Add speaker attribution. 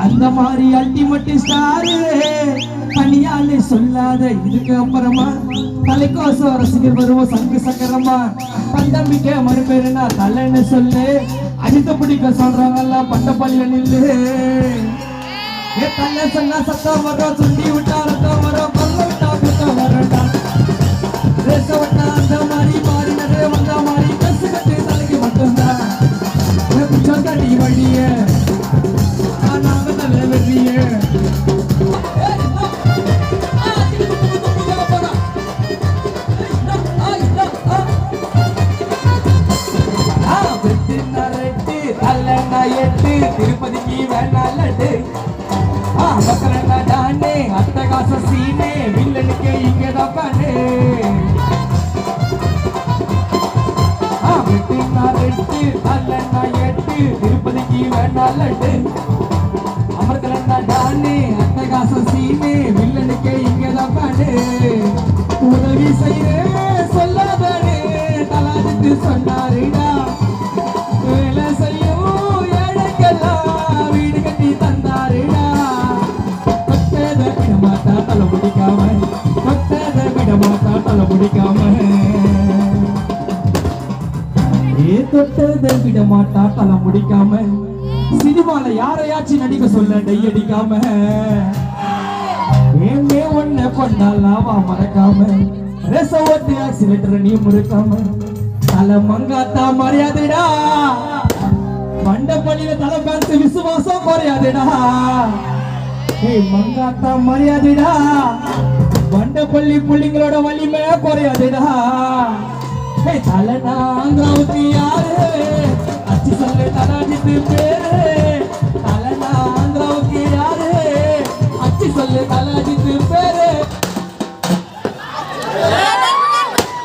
Speaker 1: அந்த மாதிரி ultimate star தனியாலே சொல்லாத இதுக்கு அப்புறமா தலைக்கோசம் ரசிகர் வருவோம் சங்கு சக்கரமா பண்டமிக்க மறுபேருனா தலைன்னு சொல்லு அடித்த பிடிக்க சொல்றாங்கல்ல பண்ட பள்ளிய நில்லு தள்ள சொன்னா சத்தம் வரும் சுண்டி விட்டா ரத்தம் வரும் கொல்ல விட்டா குத்தம் வரட்டா ரேச விட்டா அந்த மாதிரி மாறினது வந்த மாதிரி கசு கட்டு தலைக்கு மட்டும்தான் சொந்தடி வழிய நாங்க தலை வெறிய திருப்பதிக்கு வேணாலட்டு டானே அட்டகாச சீனே வில்லனுக்கு இங்கதான் பானே திருப்பதிக்கு வேணாலட்டு அமர்கலன்னா டானே அட்டகாச சீனே வில்லனுக்கு இங்கதான் பானே உதவி செய்ய சொல்லாதே தலாதிட்டு சொன்னாருடா வேலை செய்யும் ஏழைக்கெல்லாம் வீடு கட்டி தந்தாருடா கொத்தத விடமாட்டா தலை முடிக்காம கொத்தத விடமாட்டா தலை முடிக்காம தொட்டத விடமாட்டா தலை முடிக்காம சினிமால யாரையாச்சும் நடிக்க சொல்ல டை அடிக்காம ஏமே ஒன்ன கொண்டாலாவா மறக்காம ரேச ஓட்டு ஆக்சிலேட்டர் நீ முறுக்காம தலை மங்காத்தா மரியாதைடா மண்டபள்ளியில தலை பேச விசுவாசம் குறையாதுடா மங்காத்தா மரியாதைடா மண்டபள்ளி புள்ளிங்களோட வலிமை குறையாதுடா தலைநாங்காவுக்கு யாரு அச்சு சொல்லு தலாஜித்து பேரு தலைநாங்காவுக்கு யாரு அச்சு சொல்லு தலாஜித்து